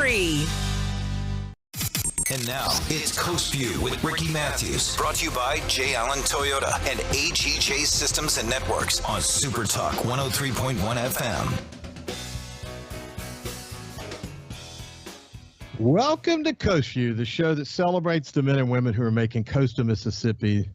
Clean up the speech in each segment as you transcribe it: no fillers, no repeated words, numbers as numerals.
free. And now, it's Coast Vue with Ricky Matthews. Brought to you by J. Allen Toyota and AGJ Systems and Networks on SuperTalk 103.1 FM. Welcome to Coast Vue, the show that celebrates the men and women who are making coastal Mississippi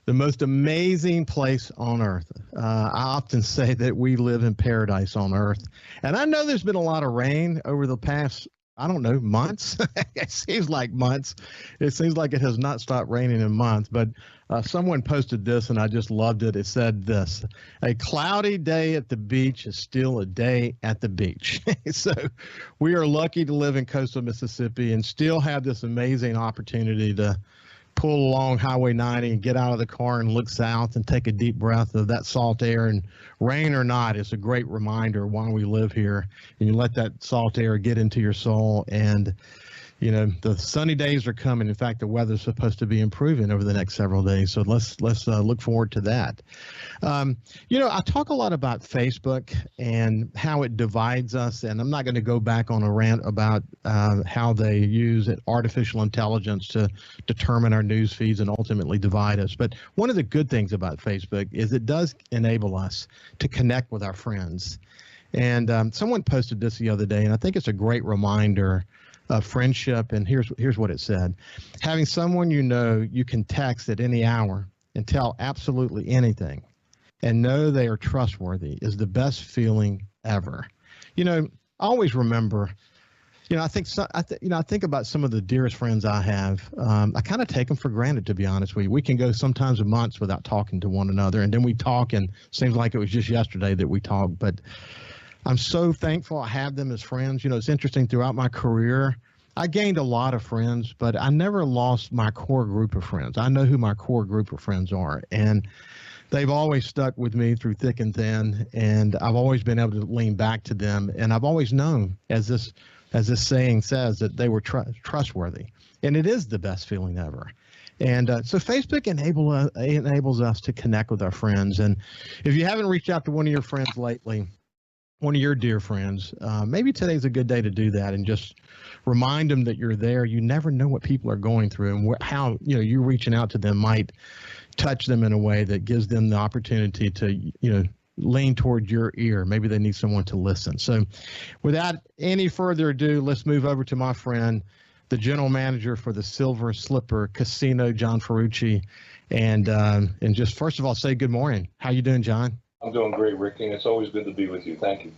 the most amazing place on earth. I often say that we live in paradise on earth. And I know there's been a lot of rain over the past, I don't know, months. It seems like months. It seems like it has not stopped raining in months. But someone posted this, and I just loved it. It said this: a cloudy day at the beach is still a day at the beach. So we are lucky to live in coastal Mississippi and still have this amazing opportunity to pull along Highway 90 and get out of the car and look south and take a deep breath of that salt air. And rain or not, it's a great reminder why we live here. And you let that salt air get into your soul. And, you know, the sunny days are coming. In fact, the weather's supposed to be improving over the next several days. So let's look forward to that. You know, I talk a lot about Facebook and how it divides us. And I'm not going to go back on a rant about how they use artificial intelligence to determine our news feeds and ultimately divide us. But one of the good things about Facebook is it does enable us to connect with our friends. And someone posted this the other day, and I think it's a great reminder of friendship. And here's what it said: having someone you know you can text at any hour and tell absolutely anything and know they are trustworthy is the best feeling ever. You know, I always remember, you know, I think about some of the dearest friends I have. I kind of take them for granted, to be honest with you. We can go sometimes months without talking to one another, and then we talk, and it seems like it was just yesterday that we talked. But I'm so thankful I have them as friends. You know, it's interesting, throughout my career, I gained a lot of friends, but I never lost my core group of friends. I know who my core group of friends are, and they've always stuck with me through thick and thin, and I've always been able to lean back to them. And I've always known, as this saying says, that they were trustworthy, and it is the best feeling ever. And so Facebook enables us to connect with our friends. And if you haven't reached out to one of your friends lately, one of your dear friends, maybe today's a good day to do that and just remind them that you're there. You never know what people are going through, and how, you know, you reaching out to them might touch them in a way that gives them the opportunity to, you know, lean toward your ear. Maybe they need someone to listen. So without any further ado, let's move over to my friend, the general manager for the Silver Slipper Casino, John Ferrucci. And just first of all, say good morning. How you doing, John? I'm doing great, Ricky. It's always good to be with you. Thank you.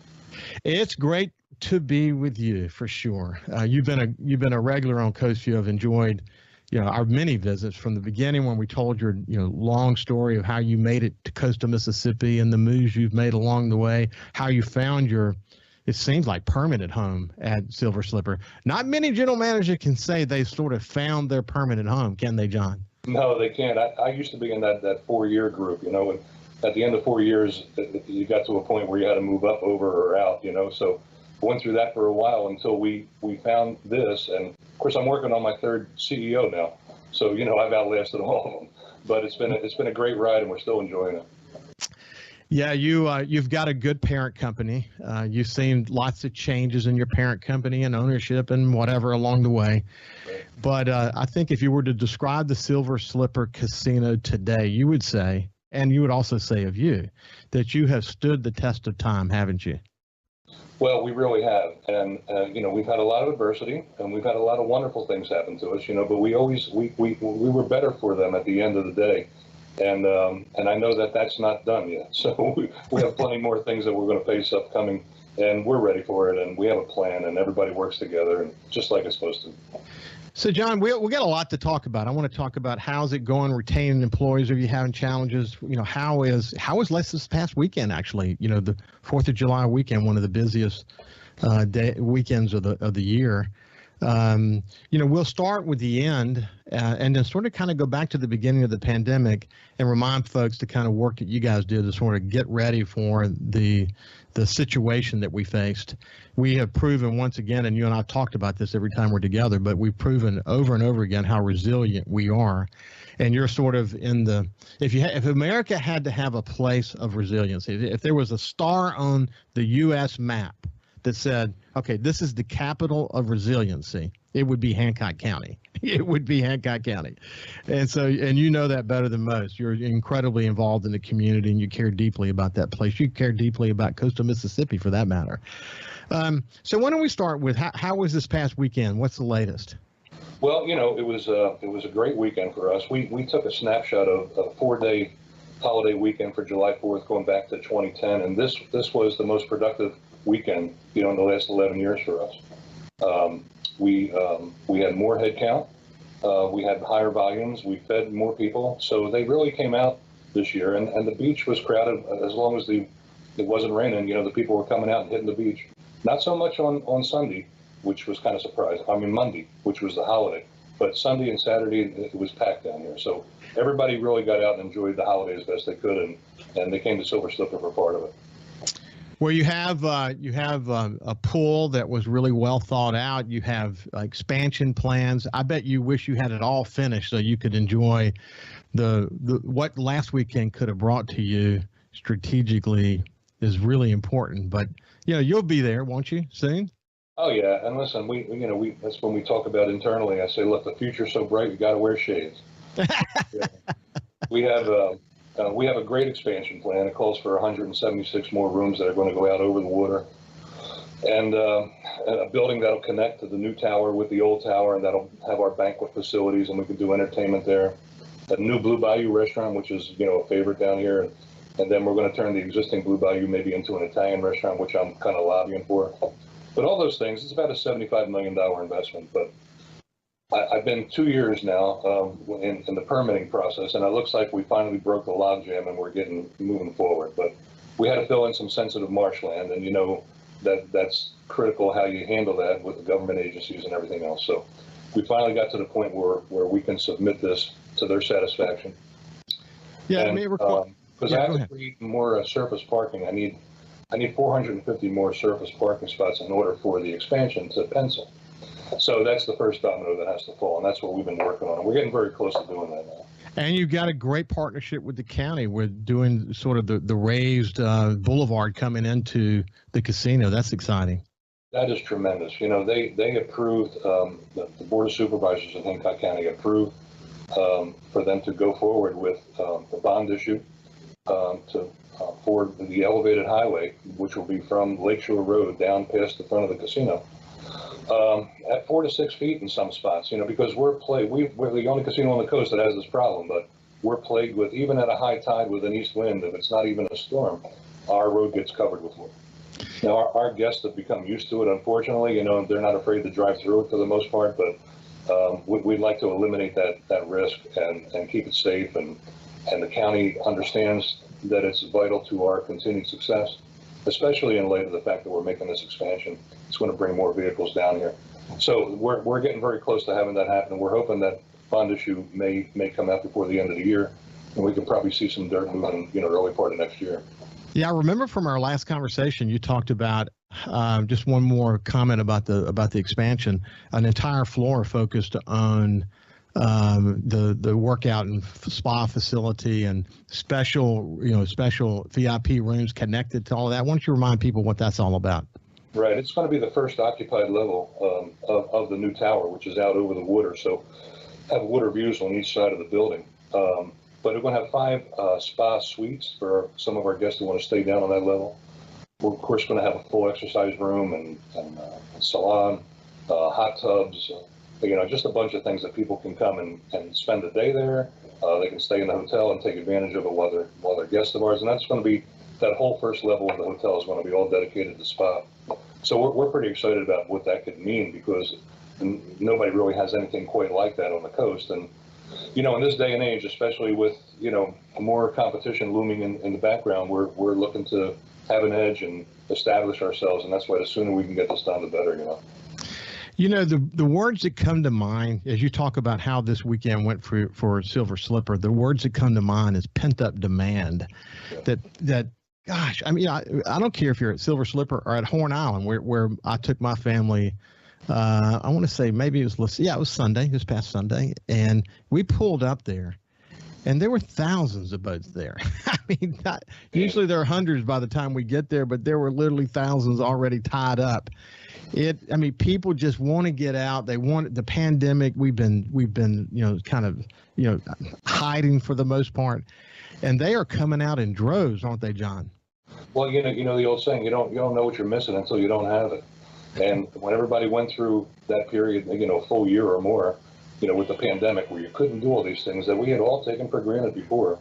It's great to be with you, for sure. You've been a regular on Coast Vue. I've enjoyed, you know, our many visits from the beginning, when we told your, you know, long story of how you made it to coastal Mississippi and the moves you've made along the way, how you found your, it seems like, permanent home at Silver Slipper. Not many general managers can say they sort of found their permanent home, can they, John? No, they can't. I used to be in that 4-year group, you know, and at the end of 4 years, you got to a point where you had to move up, over, or out, you know. So I went through that for a while until we found this. And of course, I'm working on my third CEO now. So, you know, I've outlasted all of them. But it's been a great ride, and we're still enjoying it. Yeah, you've got a good parent company. You've seen lots of changes in your parent company and ownership and whatever along the way. But I think if you were to describe the Silver Slipper Casino today, you would say, and you would also say of you, that you have stood the test of time, haven't you? Well, we really have. And, you know, we've had a lot of adversity, and we've had a lot of wonderful things happen to us, you know, but we were better for them at the end of the day. And I know that that's not done yet. So we have plenty more things that we're going to face upcoming, and we're ready for it. And we have a plan, and everybody works together, and just like it's supposed to. So, John, we got a lot to talk about. I want to talk about how's it going retaining employees. Are you having challenges? You know, how was this past weekend, actually? You know, the 4th of July weekend, one of the busiest weekends of the year. You know, we'll start with the end and then sort of kind of go back to the beginning of the pandemic and remind folks the kind of work that you guys did to sort of get ready for the situation that we faced. We have proven once again, and you and I talked about this every time we're together, but we've proven over and over again how resilient we are. And you're sort of in the, if America had to have a place of resiliency, if there was a star on the U.S. map that said, okay, this is the capital of resiliency, it would be Hancock County. It would be Hancock County. And so, and you know that better than most. You're incredibly involved in the community, and you care deeply about that place. You care deeply about coastal Mississippi, for that matter. So why don't we start with how was this past weekend? What's the latest? Well, it was a great weekend for us. We took a snapshot of a 4-day holiday weekend for July 4th, going back to 2010, and this was the most productive weekend, in the last 11 years for us. We had more head count, we had higher volumes, we fed more people, so they really came out this year, and the beach was crowded as long as it wasn't raining. The people were coming out and hitting the beach. Not so much on Sunday, which was kind of surprising. I mean, Monday, which was the holiday, but Sunday and Saturday it was packed down here. So everybody really got out and enjoyed the holiday as best they could, and they came to Silver Slipper for part of it. Well, you have a pool that was really well thought out. You have expansion plans. I bet you wish you had it all finished so you could enjoy the what last weekend could have brought to you strategically is really important. But you'll be there, won't you, soon? Oh yeah, and listen, we that's when we talk about internally. I say, look, the future's so bright, you got to wear shades. Yeah. We have a great expansion plan. It calls for 176 more rooms that are going to go out over the water, and a building that'll connect to the new tower with the old tower, and that'll have our banquet facilities, and we can do entertainment there. A new Blue Bayou restaurant, which is a favorite down here, and then we're going to turn the existing Blue Bayou maybe into an Italian restaurant, which I'm kind of lobbying for. But all those things, it's about a $75 million investment. But I've been 2 years now in the permitting process, and it looks like we finally broke the logjam and we're moving forward. But we had to fill in some sensitive marshland, and that's critical how you handle that with the government agencies and everything else. So we finally got to the point where we can submit this to their satisfaction. Yeah, and, because I have to create more surface parking. I need 450 more surface parking spots in order for the expansion to pencil. So that's the first domino that has to fall, and that's what we've been working on. And we're getting very close to doing that now. And you've got a great partnership with the county with doing sort of the raised boulevard coming into the casino. That's exciting. That is tremendous. They approved, the Board of Supervisors in Hancock County approved for them to go forward with the bond issue for the elevated highway, which will be from Lakeshore Road down past the front of the casino, at 4 to 6 feet in some spots. Because we're the only casino on the coast that has this problem, but we're plagued with, even at a high tide with an east wind, if it's not even a storm, our road gets covered with water. Now our guests have become used to it, unfortunately. They're not afraid to drive through it for the most part, but we'd like to eliminate that risk and keep it safe, and the county understands that it's vital to our continued success, especially in light of the fact that we're making this expansion. It's going to bring more vehicles down here. So we're getting very close to having that happen. We're hoping that bond issue may come out before the end of the year, and we can probably see some dirt moving, early part of next year. Yeah, I remember from our last conversation, you talked about just one more comment about the expansion, an entire floor focused on the workout and spa facility and special VIP rooms connected to all of that. Why don't you remind people what that's all about? Right. It's going to be the first occupied level of the new tower, which is out over the water. So have water views on each side of the building. But we're going to have 5 spa suites for some of our guests who want to stay down on that level. We're, of course, going to have a full exercise room and salon, hot tubs, just a bunch of things that people can come and spend the day there. They can stay in the hotel and take advantage of it while they're guests of ours. And that's going to be, that whole first level of the hotel is going to be all dedicated to spa. So we're pretty excited about what that could mean, because nobody really has anything quite like that on the coast. And in this day and age, especially with more competition looming in the background, we're looking to have an edge and establish ourselves, and that's why the sooner we can get this done, the better. The words that come to mind as you talk about how this weekend went for Silver Slipper, the words that come to mind is pent up demand. Yeah. That gosh, I mean, I don't care if you're at Silver Slipper or at Horn Island, where I took my family. I want to say maybe it was Sunday, this past Sunday, and we pulled up there, And there were thousands of boats there. I mean, usually there are hundreds by the time we get there, but there were literally thousands already tied up. People just want to get out. They want the pandemic. We've been, hiding for the most part, and they are coming out in droves, aren't they, John? Well, you know the old saying, you don't know what you're missing until you don't have it. And when everybody went through that period, a full year or more, with the pandemic where you couldn't do all these things that we had all taken for granted before,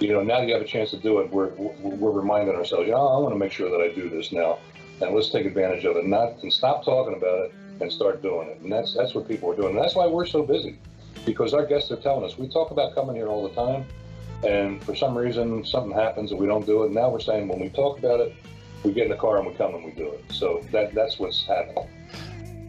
now you have a chance to do it. We're reminding ourselves, I want to make sure that I do this now. And let's take advantage of it, and stop talking about it and start doing it. And that's what people are doing. And that's why we're so busy, because our guests are telling us, we talk about coming here all the time, and for some reason something happens and we don't do it. And now we're saying when we talk about it, we get in the car and we come and we do it. So that's what's happening.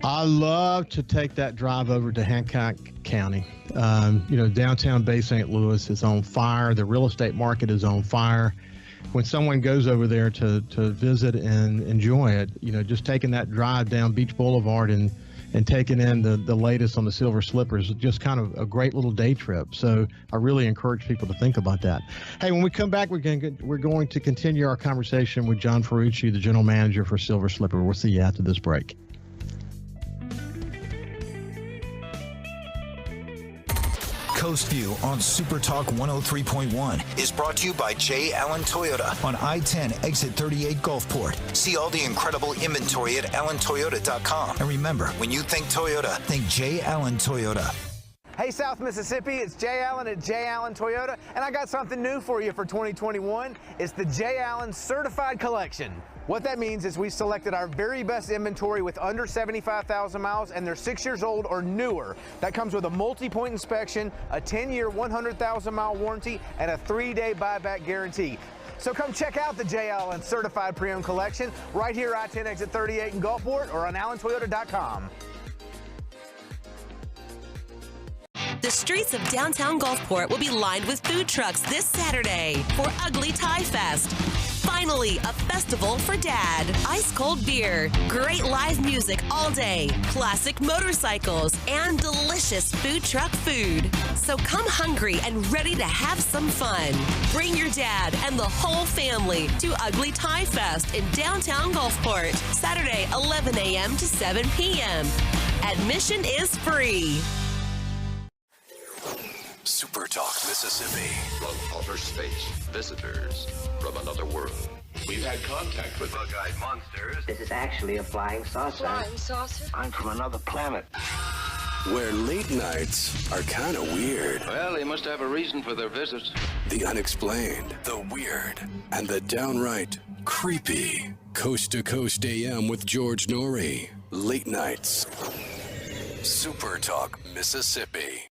I love to take that drive over to Hancock County. Downtown Bay St. Louis is on fire. The real estate market is on fire. When someone goes over there to visit and enjoy it, just taking that drive down Beach Boulevard and taking in the latest on the Silver Slippers, just kind of a great little day trip. So I really encourage people to think about that. Hey, when we come back, we're going to continue our conversation with John Ferrucci, the general manager for Silver Slipper. We'll see you after this break. Coast Vue on SuperTalk 103.1 is brought to you by J. Allen Toyota on I-10 exit 38 Gulfport. See all the incredible inventory at allentoyota.com. And remember, when you think Toyota, think J. Allen Toyota. Hey, South Mississippi, it's Jay Allen at Jay Allen Toyota, and I got something new for you for 2021. It's the Jay Allen Certified Collection. What that means is we selected our very best inventory with under 75,000 miles, and they're 6 years old or newer. That comes with a multi-point inspection, a 10-year, 100,000-mile warranty, and a 3-day buyback guarantee. So come check out the Jay Allen Certified Pre-Owned Collection right here, I-10 exit 38 in Gulfport, or on allentoyota.com. The streets of downtown Gulfport will be lined with food trucks this Saturday for Ugly Tie Fest. Finally, a festival for Dad. Ice cold beer, great live music all day, classic motorcycles, and delicious food truck food. So come hungry and ready to have some fun. Bring your dad and the whole family to Ugly Tie Fest in downtown Gulfport, Saturday, 11 a.m. to 7 p.m. Admission is free. SuperTalk Mississippi. From outer space, visitors from another world. We've had contact with bug-eyed monsters. This is actually a flying saucer. Flying saucer? I'm from another planet. Where late nights are kind of weird. Well, they must have a reason for their visits. The unexplained, the weird, and the downright creepy. Coast to Coast AM with George Norrie. Late nights. SuperTalk Mississippi.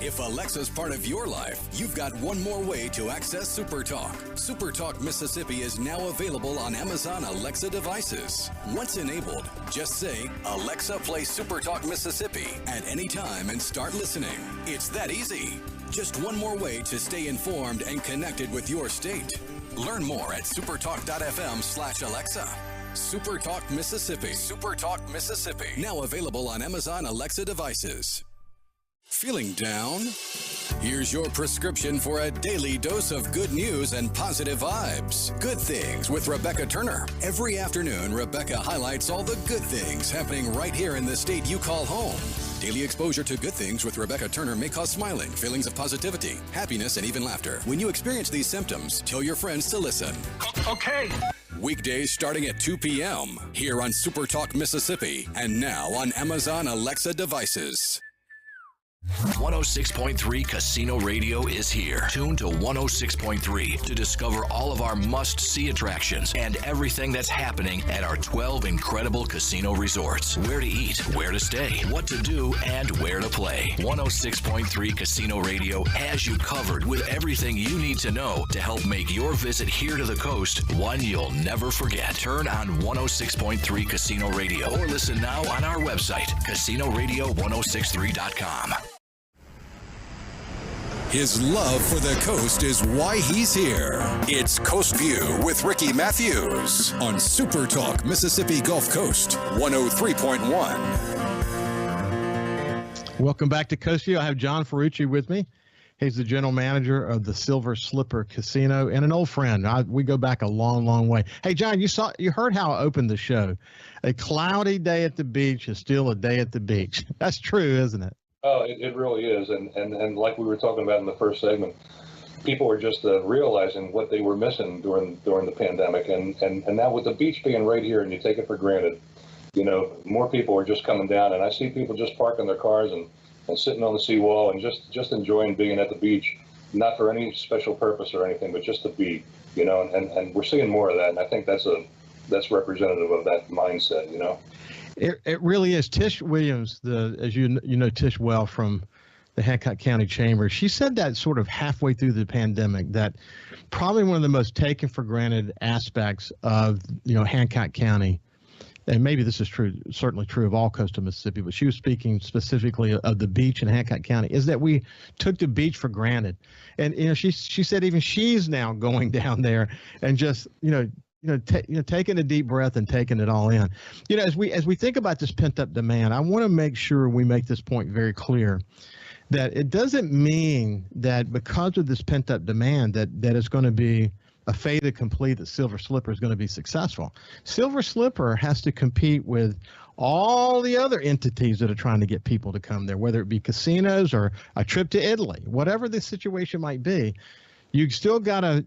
If Alexa's part of your life, you've got one more way to access SuperTalk. SuperTalk Mississippi is now available on Amazon Alexa devices. Once enabled, just say, Alexa, play SuperTalk Mississippi at any time and start listening. It's that easy. Just one more way to stay informed and connected with your state. Learn more at supertalk.fm/Alexa. SuperTalk Mississippi. SuperTalk Mississippi. Now available on Amazon Alexa devices. Feeling down? Here's your prescription for a daily dose of good news and positive vibes. Good Things with Rebecca Turner. Every afternoon, Rebecca highlights all the good things happening right here in the state you call home. Daily exposure to Good Things with Rebecca Turner may cause smiling, feelings of positivity, happiness, and even laughter. When you experience these symptoms, tell your friends to listen. Okay. Weekdays starting at 2 p.m. here on SuperTalk Mississippi and now on Amazon Alexa devices. 106.3 Casino Radio is here. Tune to 106.3 to discover all of our must-see attractions and everything that's happening at our 12 incredible casino resorts. Where to eat, where to stay, what to do, and where to play. 106.3 Casino Radio has you covered with everything you need to know to help make your visit here to the coast one you'll never forget. Turn on 106.3 Casino Radio or listen now on our website, CasinoRadio1063.com. His love for the coast is why he's here. It's Coast Vue with Ricky Matthews on SuperTalk Mississippi Gulf Coast 103.1. Welcome back to Coast Vue. I have John Ferrucci with me. He's the general manager of the Silver Slipper Casino and an old friend. We go back a long, long way. Hey, John, you heard how I opened the show. A cloudy day at the beach is still a day at the beach. That's true, isn't it? Oh, it really is. And like we were talking about in the first segment, people are just realizing what they were missing during the pandemic. And now with the beach being right here and you take it for granted, you know, more people are just coming down. And I see people just parking their cars and sitting on the seawall and just enjoying being at the beach, not for any special purpose or anything, but just to be, you know, and we're seeing more of that. And I think that's representative of that mindset, you know. It really is. Tish Williams, as you know Tish well from the Hancock County Chamber, she said that sort of halfway through the pandemic, that probably one of the most taken for granted aspects of, you know, Hancock County, and maybe this is true, certainly true of all coastal Mississippi, but she was speaking specifically of the beach in Hancock County, is that we took the beach for granted. And, you know, she said even she's now going down there and just, taking a deep breath and taking it all in. You know, as we think about this pent up demand, I want to make sure we make this point very clear, that it doesn't mean that because of this pent up demand that it's going to be a fait accompli that Silver Slipper is going to be successful. Silver Slipper has to compete with all the other entities that are trying to get people to come there, whether it be casinos or a trip to Italy, whatever the situation might be. You gotta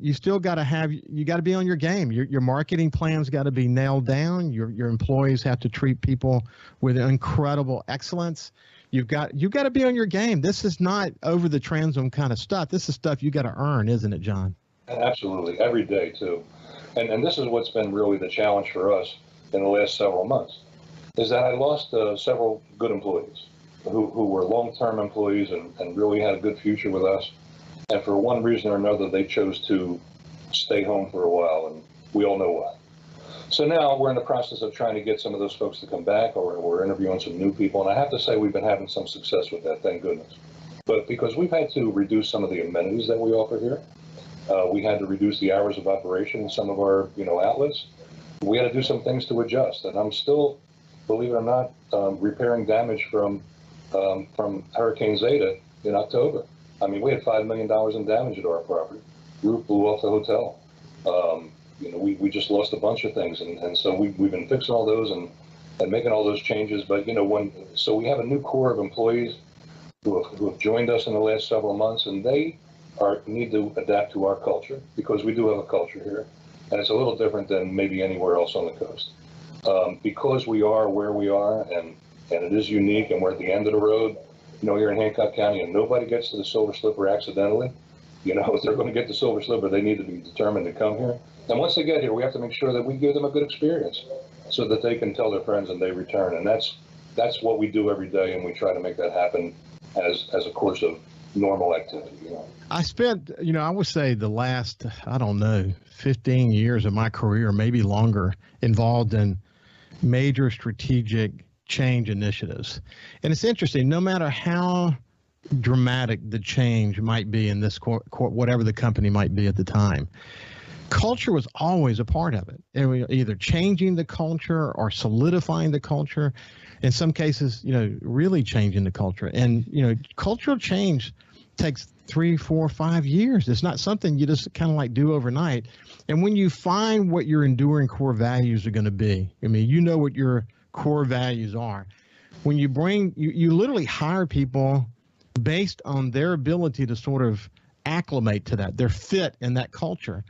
be on your game. Your marketing plan's got to be nailed down. Your employees have to treat people with incredible excellence. You've got to be on your game. This is not over the transom kind of stuff. This is stuff you got to earn, isn't it, John? Absolutely, every day too. And this is what's been really the challenge for us in the last several months, is that I lost several good employees who were long-term employees and really had a good future with us. And for one reason or another, they chose to stay home for a while, and we all know why. So now we're in the process of trying to get some of those folks to come back, or we're interviewing some new people. And I have to say we've been having some success with that, thank goodness. But because we've had to reduce some of the amenities that we offer here, we had to reduce the hours of operation in some of our, outlets. We had to do some things to adjust. And I'm still, believe it or not, repairing damage from Hurricane Zeta in October. I mean, we had $5 million in damage to our property. Roof blew off the hotel. We just lost a bunch of things, and so we've been fixing all those and making all those changes. But so we have a new core of employees who have joined us in the last several months, and they need to adapt to our culture, because we do have a culture here, and it's a little different than maybe anywhere else on the coast. Because we are where we are, and it is unique, and we're at the end of the road, here in Hancock County, and nobody gets to the Silver Slipper accidentally. If they're going to get the Silver Slipper, they need to be determined to come here. And once they get here, we have to make sure that we give them a good experience so that they can tell their friends and they return. And that's what we do every day, and we try to make that happen as a course of normal activity. I spent, I would say the last, 15 years of my career, maybe longer, involved in major strategic change initiatives. And it's interesting, no matter how dramatic the change might be in this whatever the company might be at the time, culture was always a part of it. And we either changing the culture or solidifying the culture. In some cases, really changing the culture. And cultural change takes 3, 4, 5 years. It's not something you just kind of like do overnight. And when you find what your enduring core values are going to be, what your core values are, when you you literally hire people based on their ability to sort of acclimate to that, their fit in that culture.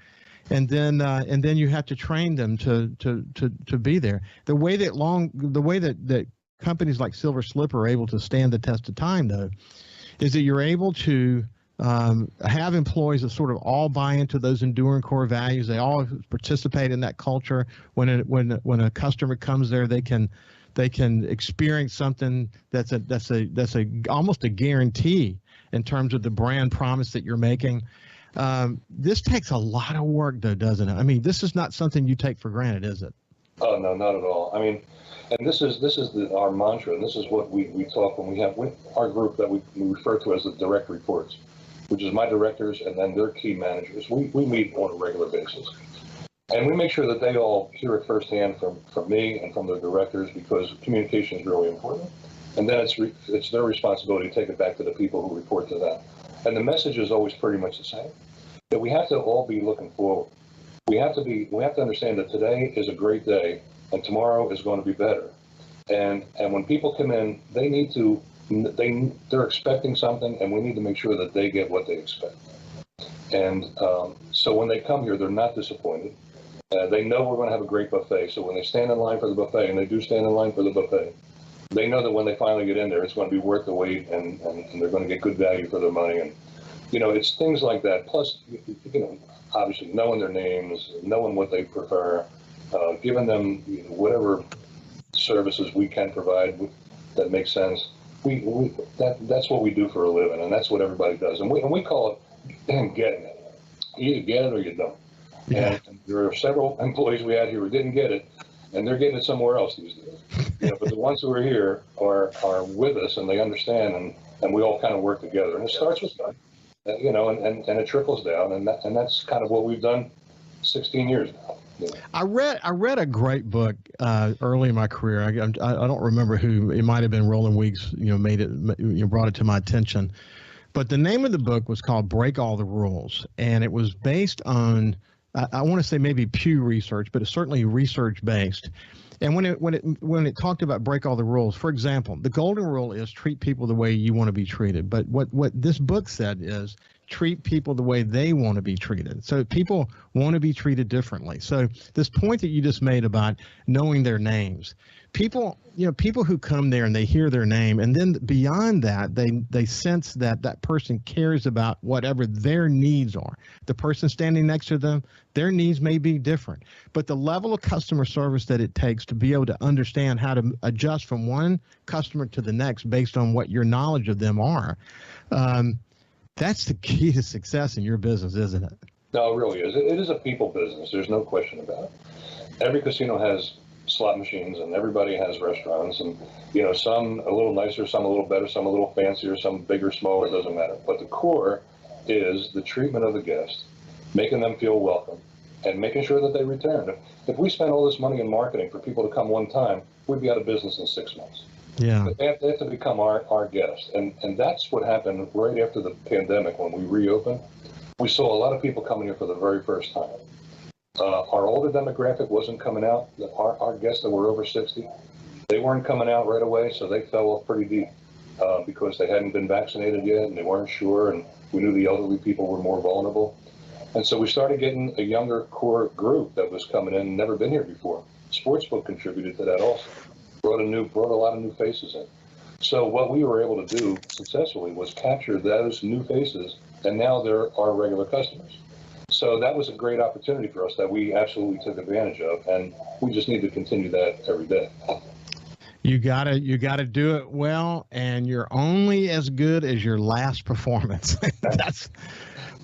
And then you have to train them to be there. The way that companies like Silver Slipper are able to stand the test of time, though, is that you're able to have employees that sort of all buy into those enduring core values. They all participate in that culture. When a customer comes there, they can experience something that's almost a guarantee in terms of the brand promise that you're making. This takes a lot of work, though, doesn't it? This is not something you take for granted, is it? Oh, no, not at all. And this is our mantra, and this is what we talk when we have with our group that we refer to as the direct reports, which is my directors and then their key managers. We meet on a regular basis, and we make sure that they all hear it firsthand from me and from their directors, because communication is really important. And then it's their responsibility to take it back to the people who report to them. And the message is always pretty much the same, that we have to all be looking forward. We have to understand that today is a great day and tomorrow is going to be better. And when people come in, they're expecting something, and we need to make sure that they get what they expect. And so when they come here, they're not disappointed. They know we're going to have a great buffet. So when they stand in line for the buffet, and they do stand in line for the buffet, they know that when they finally get in there, it's going to be worth the wait, and they're going to get good value for their money. And, it's things like that. Plus, obviously knowing their names, knowing what they prefer, giving them whatever services we can provide that makes sense. That's what we do for a living, and that's what everybody does. And we call it getting it. You either get it or you don't. Yeah. And there are several employees we had here who didn't get it, and they're getting it somewhere else these days. But the ones who are here are with us, and they understand, and we all kind of work together. And it starts with them, and it trickles down, and that's kind of what we've done 16 years now. I read a great book early in my career. I don't remember who. It might have been Roland Weeks. Brought it to my attention. But the name of the book was called "Break All the Rules," and it was based on I want to say maybe Pew Research, but it's certainly research based. And when it talked about break all the rules, for example, the golden rule is treat people the way you want to be treated. But what this book said is treat people the way they want to be treated. So people want to be treated differently. So this point that you just made about knowing their names, people who come there and they hear their name, and then beyond that, they sense that that person cares about whatever their needs are. The person standing next to them, their needs may be different, but the level of customer service that it takes to be able to understand how to adjust from one customer to the next based on what your knowledge of them are, that's the key to success in your business, isn't it? No, it really is. It is a people business. There's no question about it. Every casino has slot machines, and everybody has restaurants, and some a little nicer, some a little better, some a little fancier, some bigger, smaller, it doesn't matter. But the core is the treatment of the guest, making them feel welcome, and making sure that they return. If we spend all this money in marketing for people to come one time, we'd be out of business in 6 months. Yeah. But they have to become our guests, and that's what happened right after the pandemic when we reopened. We saw a lot of people coming here for the very first time. Our older demographic wasn't coming out. Our guests that were over 60, they weren't coming out right away, so they fell off pretty deep because they hadn't been vaccinated yet, and they weren't sure, and we knew the elderly people were more vulnerable. And so we started getting a younger core group that was coming in and never been here before. Sportsbook contributed to that also. Brought a lot of new faces in. So what we were able to do successfully was capture those new faces, and now they're our regular customers. So that was a great opportunity for us that we absolutely took advantage of, and we just need to continue that every day. You gotta do it well, and you're only as good as your last performance.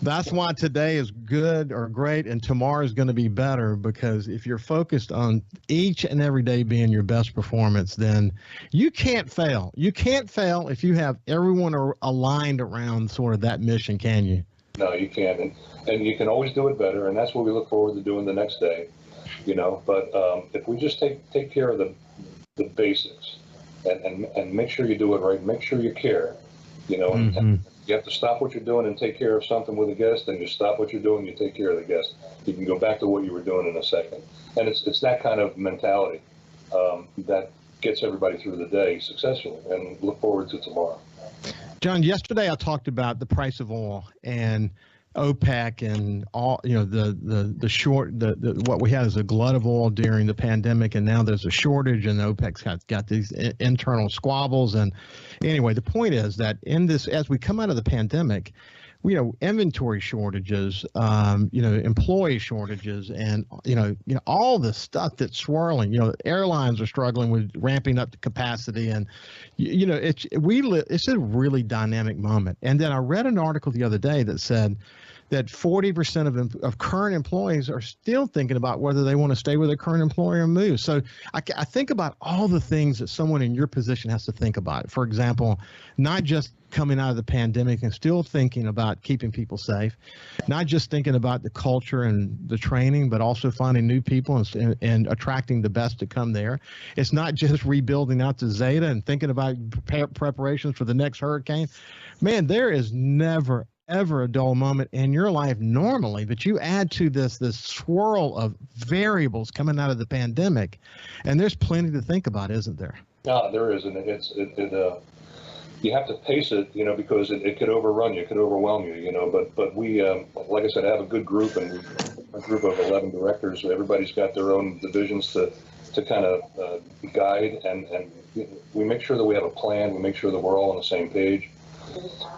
That's why today is good or great, and tomorrow is going to be better, because if you're focused on each and every day being your best performance, then you can't fail. You can't fail if you have everyone aligned around sort of that mission, can you? No, you can't. And you can always do it better, and that's what we look forward to doing the next day, But if we just take care of the basics and make sure you do it right, make sure you care, and you have to stop what you're doing and take care of something with a guest, then you stop what you're doing, you take care of the guest. You can go back to what you were doing in a second. And it's that kind of mentality that gets everybody through the day successfully, and look forward to tomorrow. John, yesterday I talked about the price of oil and OPEC and all, what we had is a glut of oil during the pandemic, and now there's a shortage, and OPEC's got these internal squabbles. And anyway, the point is that as we come out of the pandemic, inventory shortages, employee shortages, and all the stuff that's swirling. Airlines are struggling with ramping up the capacity, and it's a really dynamic moment. And then I read an article the other day that said that 40% of current employees are still thinking about whether they want to stay with their current employer or move. So I think about all the things that someone in your position has to think about. For example, not just coming out of the pandemic and still thinking about keeping people safe, not just thinking about the culture and the training, but also finding new people and attracting the best to come there. It's not just rebuilding out to Zeta and thinking about preparations for the next hurricane. Man, there is never, ever a dull moment in your life normally, but you add to this swirl of variables coming out of the pandemic, and there's plenty to think about, isn't there? No, there is, and you have to pace it, because it could overrun you, it could overwhelm you, but we, like I said, have a good group, and a group of 11 directors. Everybody's got their own divisions to kind of guide, and we make sure that we have a plan. We make sure that we're all on the same page.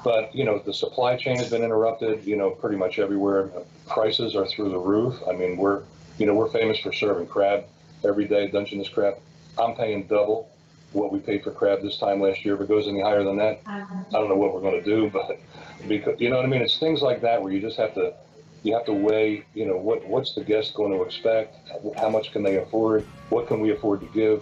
But, the supply chain has been interrupted, pretty much everywhere. Prices are through the roof. I mean, we're famous for serving crab every day, Dungeness crab. I'm paying double what we paid for crab this time last year. If it goes any higher than that, I don't know what we're going to do, but because, you know what I mean? It's things like that where you just have to weigh, what's the guest going to expect? How much can they afford? What can we afford to give?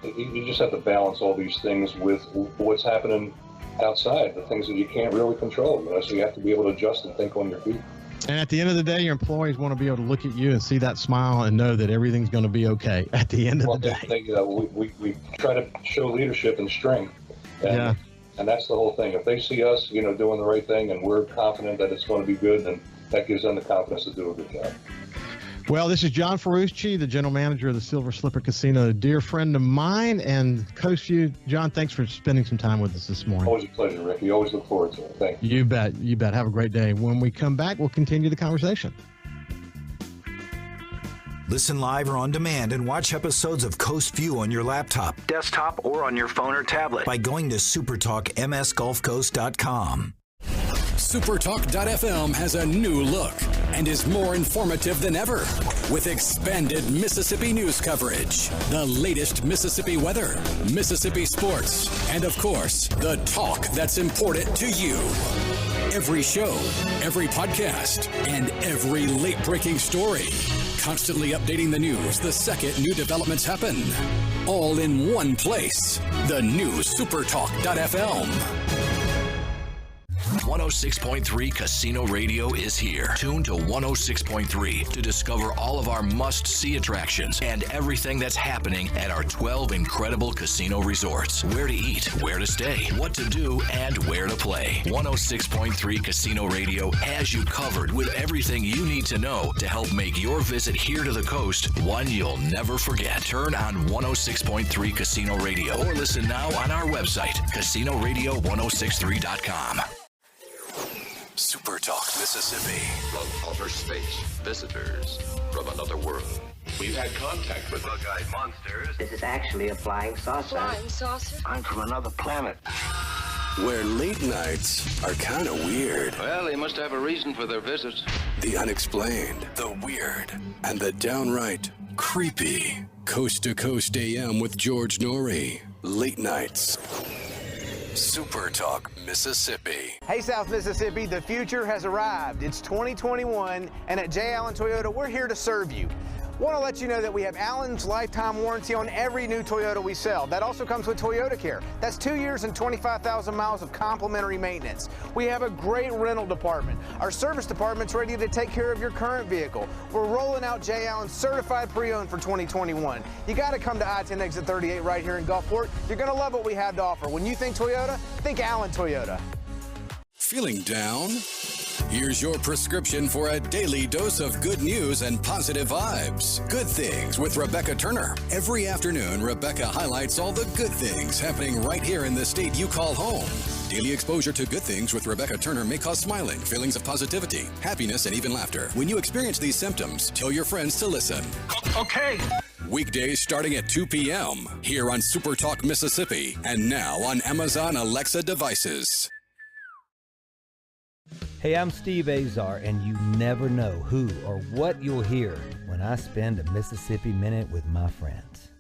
You just have to balance all these things with what's happening outside, the things that you can't really control, so you have to be able to adjust and think on your feet. And at the end of the day, your employees want to be able to look at you and see that smile and know that everything's going to be okay at the end of the day. We try to show leadership and strength, and that's the whole thing. If they see us, doing the right thing, and we're confident that it's going to be good, then that gives them the confidence to do a good job. Well, this is John Ferrucci, the general manager of the Silver Slipper Casino, a dear friend of mine, and Coast Vue. John, thanks for spending some time with us this morning. Always a pleasure, Rick. You always look forward to it. Thank you. You bet. Have a great day. When we come back, we'll continue the conversation. Listen live or on demand and watch episodes of Coast Vue on your laptop, desktop, or on your phone or tablet by going to supertalkmsgulfcoast.com. SuperTalk.fm has a new look and is more informative than ever with expanded Mississippi news coverage, the latest Mississippi weather, Mississippi sports, and of course, the talk that's important to you. Every show, every podcast, and every late-breaking story. Constantly updating the news the second new developments happen. All in one place. The new SuperTalk.fm. 106.3 Casino Radio is here. Tune to 106.3 to discover all of our must-see attractions and everything that's happening at our 12 incredible casino resorts. Where to eat, where to stay, what to do, and where to play. 106.3 Casino Radio has you covered with everything you need to know to help make your visit here to the coast one you'll never forget. Turn on 106.3 Casino Radio or listen now on our website, CasinoRadio1063.com. Super Talk Mississippi. From outer space, visitors from another world. We've had contact with bug-eyed monsters. This is actually a flying saucer. Flying saucer? I'm from another planet. Where late nights are kind of weird. Well, they must have a reason for their visit. The unexplained, the weird, and the downright creepy. Coast to Coast AM with George Norrie. Late nights. Super Talk Mississippi. Hey, South Mississippi, the future has arrived. It's 2021, and at J. Allen Toyota, we're here to serve you. Want to let you know that we have Allen's lifetime warranty on every new Toyota we sell. That also comes with Toyota Care. That's 2 years and 25,000 miles of complimentary maintenance. We have a great rental department. Our service department's ready to take care of your current vehicle. We're rolling out J. Allen certified pre-owned for 2021. You got to come to I-10 exit 38 right here in Gulfport. You're going to love what we have to offer. When you think Toyota, think Allen Toyota. Feeling down? Here's your prescription for a daily dose of good news and positive vibes. Good Things with Rebecca Turner. Every afternoon, Rebecca highlights all the good things happening right here in the state you call home. Daily exposure to Good Things with Rebecca Turner may cause smiling, feelings of positivity, happiness, and even laughter. When you experience these symptoms, tell your friends to listen. Okay. Weekdays starting at 2 p.m. here on Super Talk Mississippi and now on Amazon Alexa devices. Hey, I'm Steve Azar, and you never know who or what you'll hear when I spend a Mississippi Minute with my friends.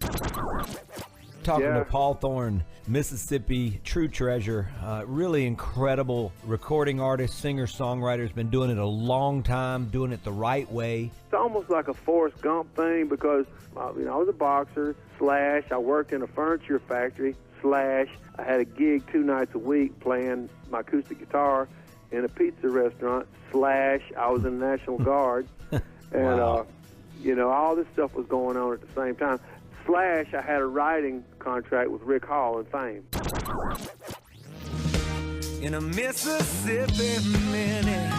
Talking to Paul Thorne, Mississippi true treasure, really incredible recording artist, singer, songwriter. Has been doing it a long time, doing it the right way. It's almost like a Forrest Gump thing because, I was a boxer, / I worked in a furniture factory, / I had a gig 2 nights a week playing my acoustic guitar in a pizza restaurant, / I was in the National Guard. And, wow. All this stuff was going on at the same time. / I had a writing contract with Rick Hall and Fame. In a Mississippi Minute.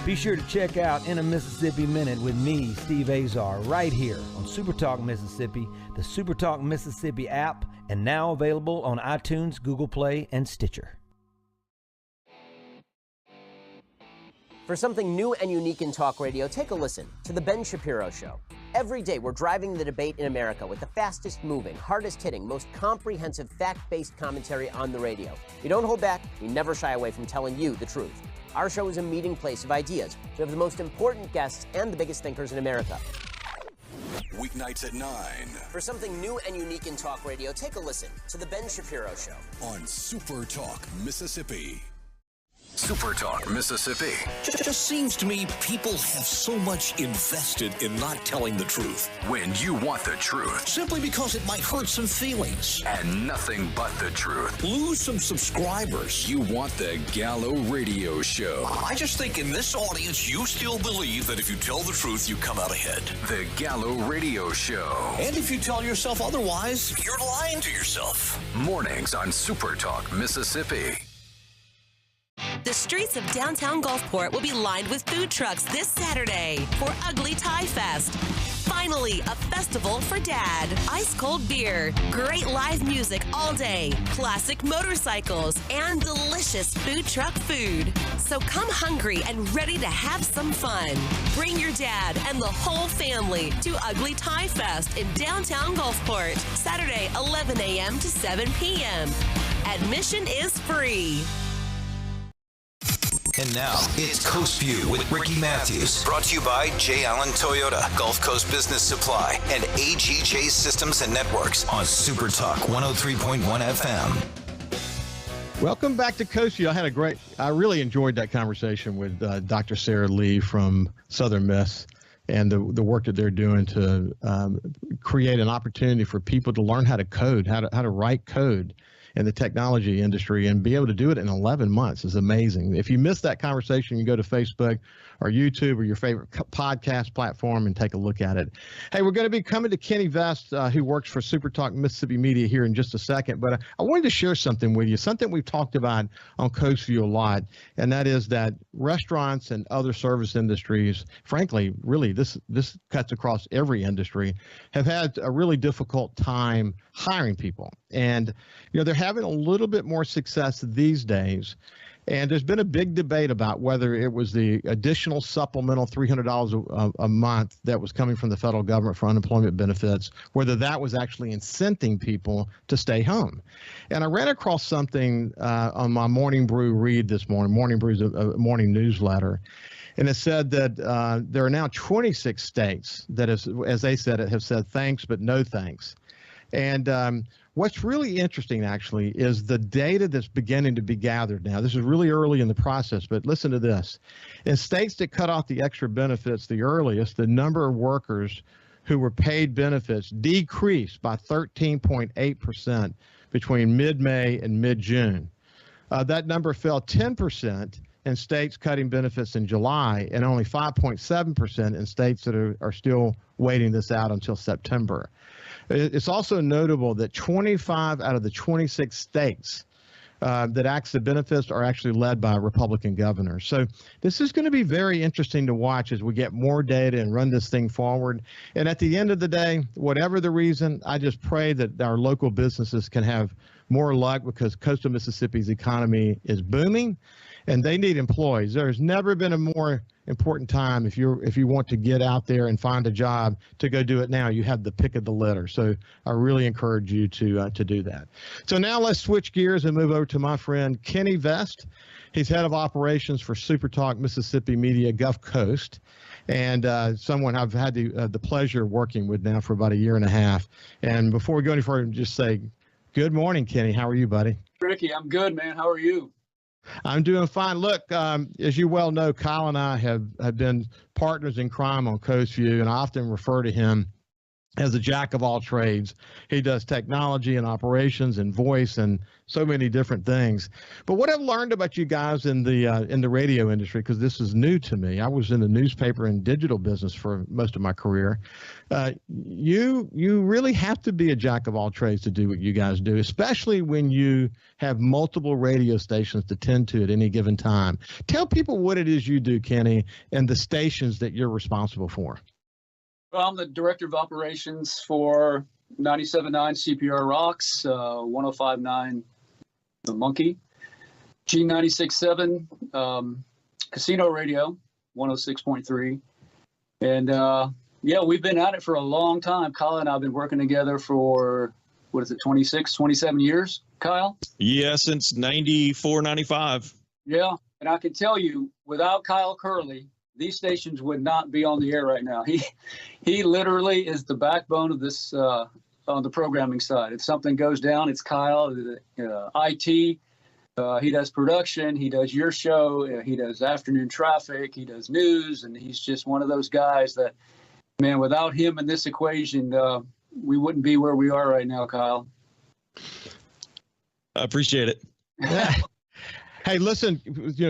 Be sure to check out In a Mississippi Minute with me, Steve Azar, right here on SuperTalk Mississippi, the SuperTalk Mississippi app, and now available on iTunes, Google Play, and Stitcher. For something new and unique in talk radio, take a listen to The Ben Shapiro Show. Every day, we're driving the debate in America with the fastest moving, hardest hitting, most comprehensive, fact-based commentary on the radio. We don't hold back. We never shy away from telling you the truth. Our show is a meeting place of ideas. We have the most important guests and the biggest thinkers in America. Weeknights at 9. For something new and unique in talk radio, take a listen to The Ben Shapiro Show. On SuperTalk Mississippi. SuperTalk Mississippi. Just seems to me people have so much invested in not telling the truth. When you want the truth. Simply because it might hurt some feelings. And nothing but the truth. Lose some subscribers. You want the Gallo Radio Show. I just think in this audience, you still believe that if you tell the truth, you come out ahead. The Gallo Radio Show. And if you tell yourself otherwise, you're lying to yourself. Mornings on SuperTalk Mississippi. The streets of downtown Gulfport will be lined with food trucks this Saturday for Ugly Tie Fest. Finally, a festival for Dad. Ice cold beer, great live music all day, classic motorcycles, and delicious food truck food. So come hungry and ready to have some fun. Bring your dad and the whole family to Ugly Tie Fest in downtown Gulfport, Saturday, 11 a.m. to 7 p.m. Admission is free. And now, it's Coast Vue with Ricky Matthews. Brought to you by J. Allen Toyota, Gulf Coast Business Supply, and AGJ Systems and Networks on SuperTalk 103.1 FM. Welcome back to Coast Vue. I really enjoyed that conversation with Dr. Sarah Lee from Southern Miss and the work that they're doing to create an opportunity for people to learn how to code, how to write code in the technology industry, and be able to do it in 11 months is amazing. If you missed that conversation, you go to Facebook or YouTube or your favorite podcast platform and take a look at it. Hey, we're going to be coming to Kenny Vest, who works for SuperTalk Mississippi Media, here in just a second. But I wanted to share something with you, something we've talked about on Coast Vue a lot, and that is that restaurants and other service industries, frankly, really this cuts across every industry, have had a really difficult time hiring people. And, they're having a little bit more success these days. And there's been a big debate about whether it was the additional supplemental $300 a month that was coming from the federal government for unemployment benefits, whether that was actually incenting people to stay home. And I ran across something on my Morning Brew read this morning. Morning Brew is a morning newsletter. And it said that there are now 26 states that, as they said it, have said thanks but no thanks. And what's really interesting, actually, is the data that's beginning to be gathered now. This is really early in the process, but listen to this. In states that cut off the extra benefits the earliest, the number of workers who were paid benefits decreased by 13.8% between mid-May and mid-June. That number fell 10% in states cutting benefits in July, and only 5.7% in states that are still waiting this out until September. It's also notable that 25 out of the 26 states that access the benefits are actually led by Republican governors. So this is going to be very interesting to watch as we get more data and run this thing forward. And at the end of the day, whatever the reason, I just pray that our local businesses can have more luck because coastal Mississippi's economy is booming, and they need employees. There's never been a more important time if you want to get out there and find a job to go do it now. You have the pick of the litter. So I really encourage you to do that. So now let's switch gears and move over to my friend Kenny Vest. He's head of operations for SuperTalk Mississippi Media Gulf Coast, and someone I've had the pleasure of working with now for about a year and a half. And before we go any further, just say good morning, Kenny. How are you, buddy? Ricky, I'm good, man. How are you? I'm doing fine. Look, as you well know, Kyle and I have been partners in crime on Coast Vue, and I often refer to him as a jack of all trades. He does technology and operations and voice and so many different things. But what I've learned about you guys in the radio industry, because this is new to me, I was in the newspaper and digital business for most of my career. You really have to be a jack of all trades to do what you guys do, especially when you have multiple radio stations to tend to at any given time. Tell people what it is you do, Kenny, and the stations that you're responsible for. Well, I'm the director of operations for 97.9 CPR Rocks, 105.9 The Monkey, G96.7 Casino Radio, 106.3. And yeah, we've been at it for a long time. Kyle and I have been working together for, 26, 27 years, Kyle? Yeah, since 94, 95. Yeah, and I can tell you, without Kyle Curley, these stations would not be on the air right now. He literally is the backbone of this on the programming side. If something goes down, it's Kyle. IT, he does production, he does your show, he does afternoon traffic, he does news, and he's just one of those guys that, man, without him in this equation, we wouldn't be where we are right now, Kyle. I appreciate it. Hey, listen,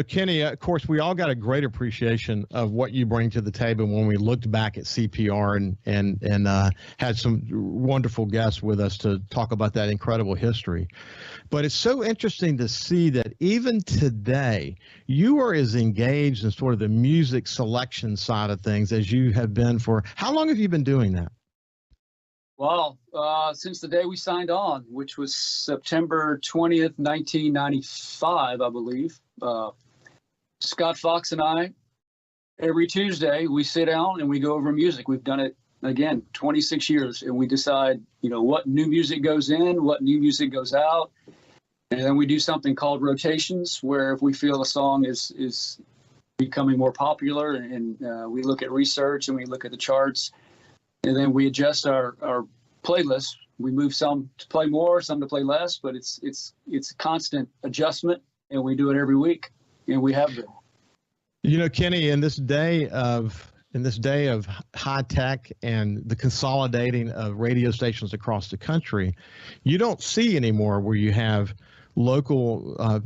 Kenny, of course, we all got a great appreciation of what you bring to the table when we looked back at CPR and had some wonderful guests with us to talk about that incredible history. But it's so interesting to see that even today, you are as engaged in sort of the music selection side of things as you have been for, how long have you been doing that? Well, since the day we signed on, which was September 20th, 1995, I believe, Scott Fox and I, every Tuesday, we sit down and we go over music. We've done it, again, 26 years, and we decide, what new music goes in, what new music goes out. And then we do something called rotations, where if we feel a song is becoming more popular, and we look at research and we look at the charts, and then we adjust our playlist. We move some to play more, some to play less, but it's a constant adjustment, and we do it every week, and we have been. Kenny, in this day of high tech and the consolidating of radio stations across the country, you don't see anymore where you have local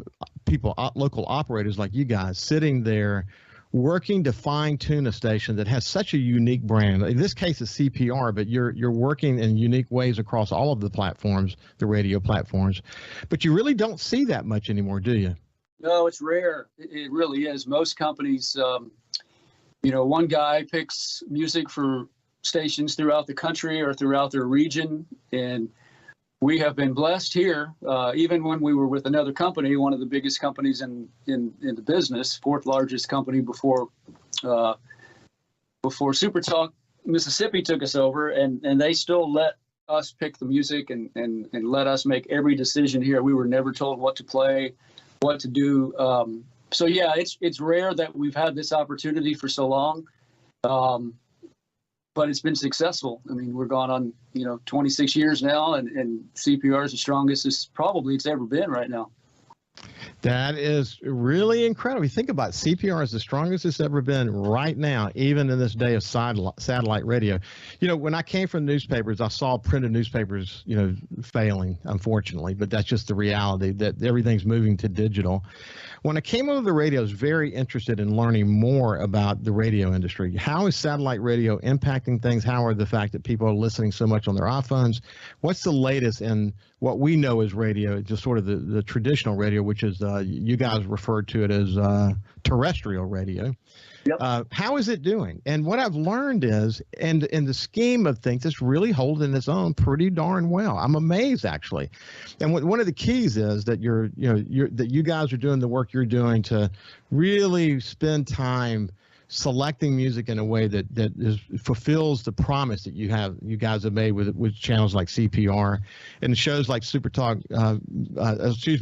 local operators like you guys sitting there working to fine-tune a station that has such a unique brand. In this case, it's CPR, but you're working in unique ways across all of the platforms, the radio platforms. But you really don't see that much anymore, do you? No, it's rare. It really is. Most companies, one guy picks music for stations throughout the country or throughout their region, and we have been blessed here, even when we were with another company, one of the biggest companies in the business, fourth largest company before SuperTalk Mississippi took us over, and they still let us pick the music and let us make every decision here. We were never told what to play, what to do. So yeah, it's rare that we've had this opportunity for so long. But it's been successful. I mean, we're gone on, 26 years now, and CPR is the strongest it's ever been right now. That is really incredible. You think about it, CPR is the strongest it's ever been right now, even in this day of satellite radio. When I came from newspapers, I saw printed newspapers, failing, unfortunately, but that's just the reality that everything's moving to digital. When I came over the radio, I was very interested in learning more about the radio industry. How is satellite radio impacting things? How are the fact that people are listening so much on their iPhones? What's the latest in what we know as radio, just sort of the traditional radio, which is you guys referred to it as terrestrial radio. Yep. How is it doing? And what I've learned is, and in the scheme of things, it's really holding its own pretty darn well. I'm amazed, actually. And one of the keys is that that you guys are doing the work you're doing to really spend time selecting music in a way that fulfills the promise that you guys have made with channels like CPR and shows like SuperTalk,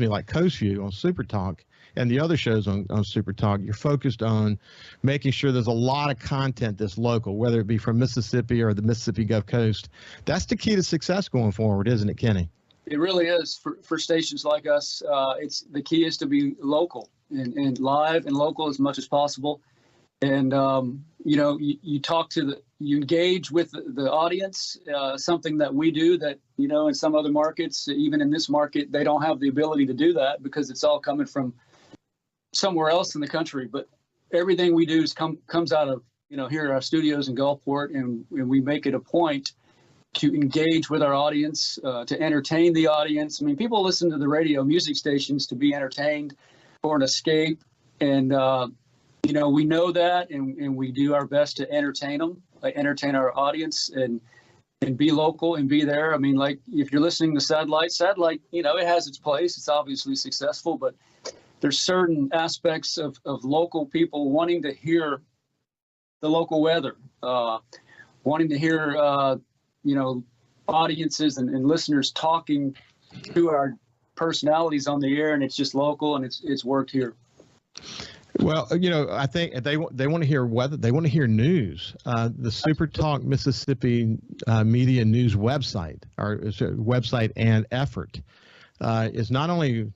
like Coast Vue on SuperTalk. And the other shows on SuperTalk, you're focused on making sure there's a lot of content that's local, whether it be from Mississippi or the Mississippi Gulf Coast. That's the key to success going forward, isn't it, Kenny? It really is for stations like us. It's the key is to be local and live and local as much as possible. And you engage with the audience, something that we do that, in some other markets, even in this market, they don't have the ability to do that because it's all coming from somewhere else in the country. But everything we do comes out of, here at our studios in Gulfport, and we make it a point to engage with our audience, to entertain the audience. I mean, people listen to the radio music stations to be entertained or an escape. And, we know that, and we do our best to entertain them, entertain our audience and be local and be there. I mean, like if you're listening to Satellite, it has its place. It's obviously successful, but there's certain aspects of local people wanting to hear the local weather, wanting to hear, audiences and listeners talking to our personalities on the air, and it's just local, and it's worked here. Well, I think they want to hear weather. They want to hear news. The SuperTalk Mississippi Media News website, or website and effort, is not only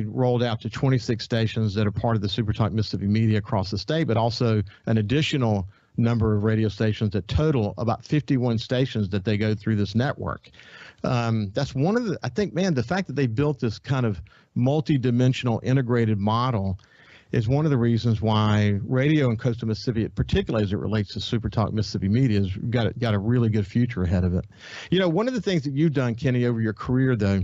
rolled out to 26 stations that are part of the SuperTalk Mississippi Media across the state, but also an additional number of radio stations that total about 51 stations that they go through this network. That's one of the fact that they built this kind of multi-dimensional integrated model is one of the reasons why radio in coastal Mississippi, particularly as it relates to SuperTalk Mississippi Media, has got a really good future ahead of it. One of the things that you've done, Kenny, over your career, though,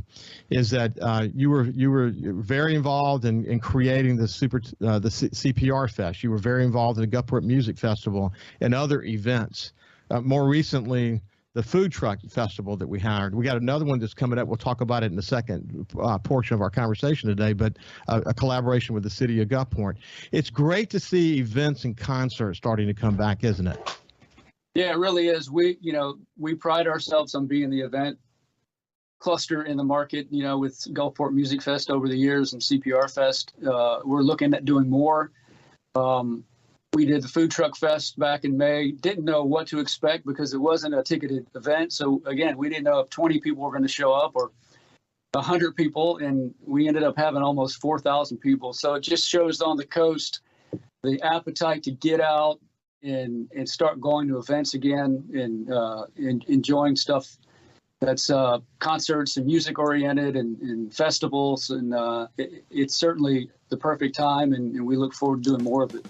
is that you were very involved in creating the CPR Fest. You were very involved in the Gulfport Music Festival and other events. More recently, the food truck festival that we hired. We got another one that's coming up. We'll talk about it in the second portion of our conversation today, but a collaboration with the city of Gulfport. It's great to see events and concerts starting to come back, isn't it? Yeah, it really is. We pride ourselves on being the event cluster in the market, with Gulfport Music Fest over the years and CPR Fest. We're looking at doing more. We did the Food Truck Fest back in May. Didn't know what to expect because it wasn't a ticketed event. So, again, we didn't know if 20 people were going to show up or 100 people, and we ended up having almost 4,000 people. So it just shows on the coast the appetite to get out and start going to events again and enjoying stuff that's concerts and music-oriented and festivals. And it's certainly the perfect time, and we look forward to doing more of it.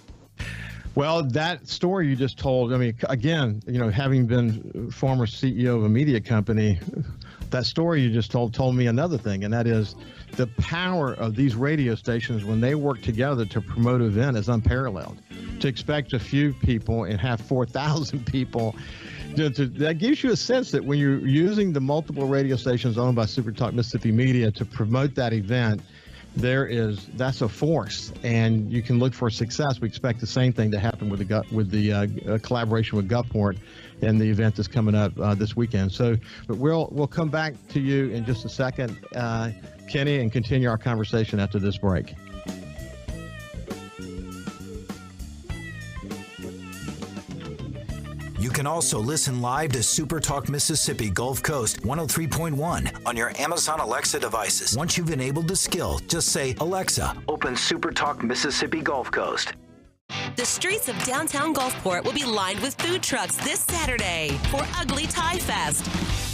Well, that story you just told, again, having been former CEO of a media company, that story you just told me another thing, and that is the power of these radio stations when they work together to promote an event is unparalleled. To expect a few people and have 4,000 people, that gives you a sense that when you're using the multiple radio stations owned by SuperTalk Mississippi Media to promote that event, that's a force, and you can look for success. We expect the same thing to happen with the collaboration with Gulfport and the event that's coming up this weekend. But we'll come back to you in just a second, Kenny, and continue our conversation after this break. You can also listen live to SuperTalk Mississippi Gulf Coast 103.1 on your Amazon Alexa devices. Once you've enabled the skill, just say, Alexa, open SuperTalk Mississippi Gulf Coast. The streets of downtown Gulfport will be lined with food trucks this Saturday for Ugly Tie Fest.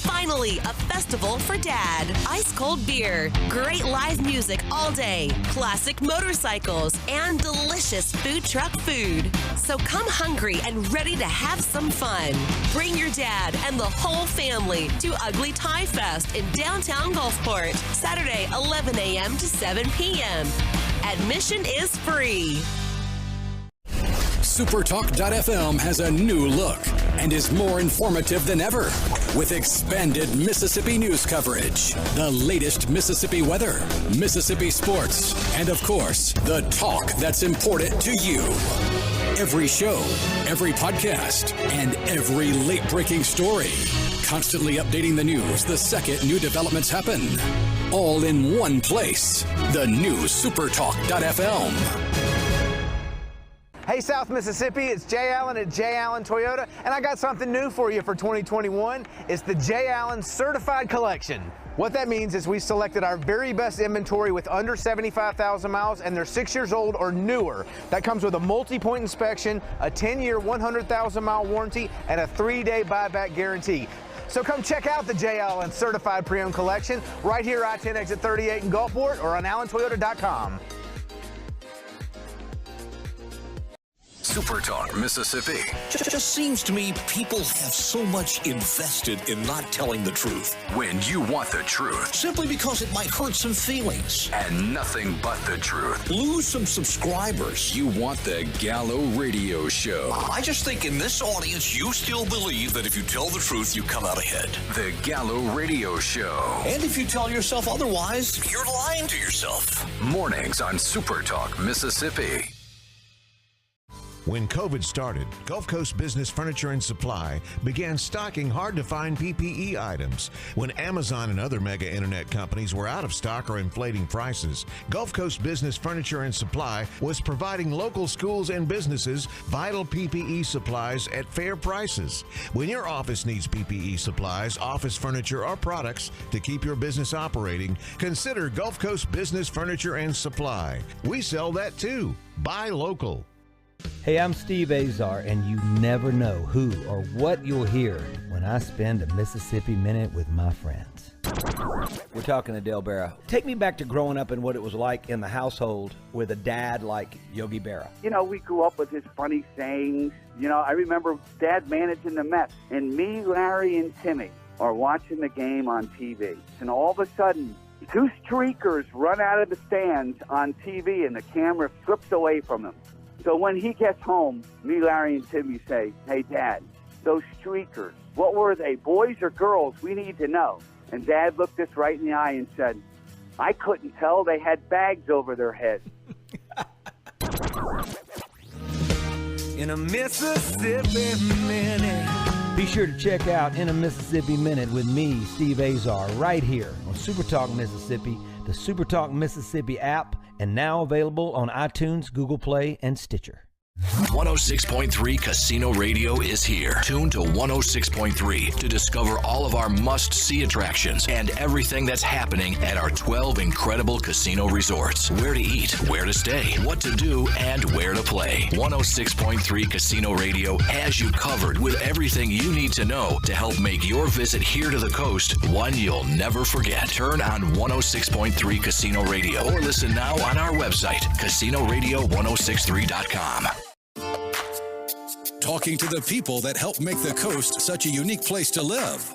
Finally, a festival for Dad. Ice-cold beer, great live music all day, classic motorcycles, and delicious food truck food. So come hungry and ready to have some fun. Bring your dad and the whole family to Ugly Tie Fest in downtown Gulfport, Saturday, 11 a.m. to 7 p.m. Admission is free. SuperTalk.fm has a new look and is more informative than ever with expanded Mississippi news coverage, the latest Mississippi weather, Mississippi sports, and of course, the talk that's important to you. Every show, every podcast, and every late-breaking story. Constantly updating the news the second new developments happen. All in one place. The new SuperTalk.fm. Hey, South Mississippi, it's Jay Allen at Jay Allen Toyota, and I got something new for you for 2021. It's the Jay Allen Certified Collection. What that means is we selected our very best inventory with under 75,000 miles, and they're 6 years old or newer. That comes with a multi-point inspection, a 10-year, 100,000-mile warranty, and a 3-day buyback guarantee. So come check out the Jay Allen Certified Pre-Owned Collection right here, I-10 exit 38 in Gulfport, or on allentoyota.com. SuperTalk Mississippi. Just seems to me people have so much invested in not telling the truth. When you want the truth. Simply because it might hurt some feelings. And nothing but the truth. Lose some subscribers. You want the Gallo Radio Show. I just think in this audience, you still believe that if you tell the truth, you come out ahead. The Gallo Radio Show. And if you tell yourself otherwise, you're lying to yourself. Mornings on SuperTalk Mississippi. When COVID started, Gulf Coast Business Furniture and Supply began stocking hard-to-find PPE items. When Amazon and other mega internet companies were out of stock or inflating prices, Gulf Coast Business Furniture and Supply was providing local schools and businesses vital PPE supplies at fair prices. When your office needs PPE supplies, office furniture, or products to keep your business operating, consider Gulf Coast Business Furniture and Supply. We sell that too. Buy local. Hey, I'm Steve Azar, and you never know who or what you'll hear when I spend a Mississippi Minute with my friends. We're talking to Del Berra. Take me back to growing up and what it was like in the household with a dad like Yogi Berra. You know, we grew up with his funny sayings. You know, I remember Dad managing the Mets, and me, Larry, and Timmy are watching the game on TV. And all of a sudden, two streakers run out of the stands on TV, and the camera flips away from them. So when he gets home, me, Larry, and Timmy say, "Hey, Dad, those streakers, what were they, boys or girls? We need to know." And Dad looked us right in the eye and said, "I couldn't tell. They had bags over their heads." In a Mississippi Minute. Be sure to check out In a Mississippi Minute with me, Steve Azar, right here on SuperTalk Mississippi, the SuperTalk Mississippi app, and now available on iTunes, Google Play, and Stitcher. 106.3 Casino Radio is here. Tune to 106.3 to discover all of our must-see attractions and everything that's happening at our 12 incredible casino resorts. Where to eat, where to stay, what to do, and where to play. 106.3 Casino Radio has you covered with everything you need to know to help make your visit here to the coast one you'll never forget. Turn on 106.3 Casino Radio or listen now on our website, CasinoRadio1063.com. Talking to the people that help make the coast such a unique place to live.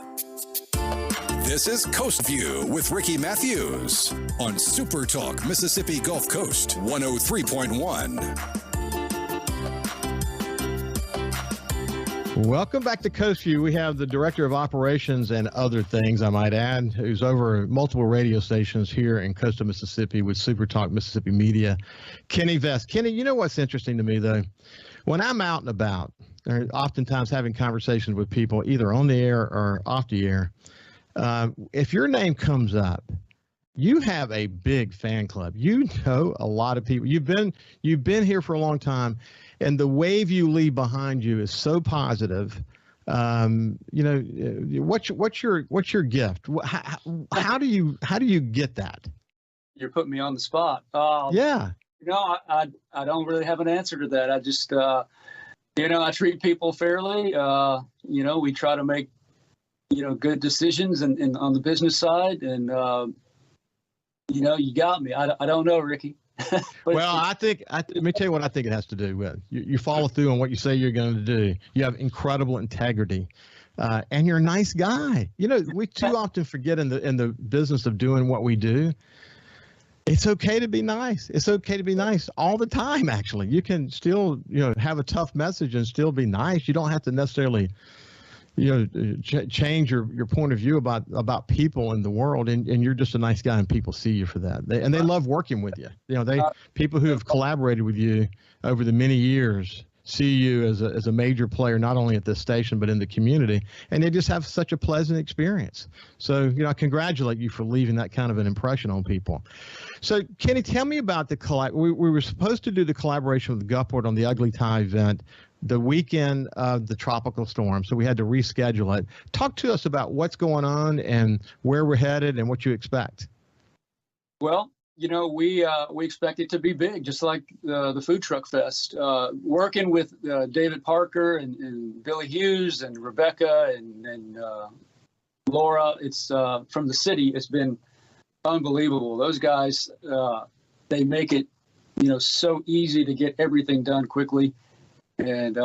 This is Coast Vue with Ricky Matthews on SuperTalk Mississippi Gulf Coast 103.1. Welcome back to Coast Vue. We have the Director of Operations and other things, I might add, who's over multiple radio stations here in coastal Mississippi with SuperTalk Mississippi Media, Kenny Vest. Kenny, you know what's interesting to me, though? When I'm out and about, or oftentimes having conversations with people either on the air or off the air, if your name comes up, you have a big fan club. You know a lot of people. You've been here for a long time, and the wave you leave behind you is so positive. You know, what's your gift? How do you get that? You're putting me on the spot. Yeah. You know, I don't really have an answer to that. I just, you know, I treat people fairly. You know, we try to make, you know, good decisions and on the business side. And, you know, you got me. I don't know, Ricky. Well, let me tell you what I think it has to do with. You follow through on what you say you're going to do. You have incredible integrity. And you're a nice guy. You know, we too often forget in the business of doing what we do. It's okay to be nice. It's okay to be nice all the time, actually. You can still, have a tough message and still be nice. You don't have to necessarily, change your point of view about people in the world, and you're just a nice guy and people see you for that. They love working with you. People who have collaborated with you over the many years see you as a major player, not only at this station, but in the community. And they just have such a pleasant experience. So, I congratulate you for leaving that kind of an impression on people. So, Kenny, tell me about the we were supposed to do the collaboration with Gulfport on the Ugly Tie event the weekend of the tropical storm. So we had to reschedule it. Talk to us about what's going on and where we're headed and what you expect. Well, we expect it to be big, just like the Food Truck Fest. Working with David Parker and Billy Hughes and Rebecca and Laura, it's from the city. It's been unbelievable. Those guys, they make it, so easy to get everything done quickly. And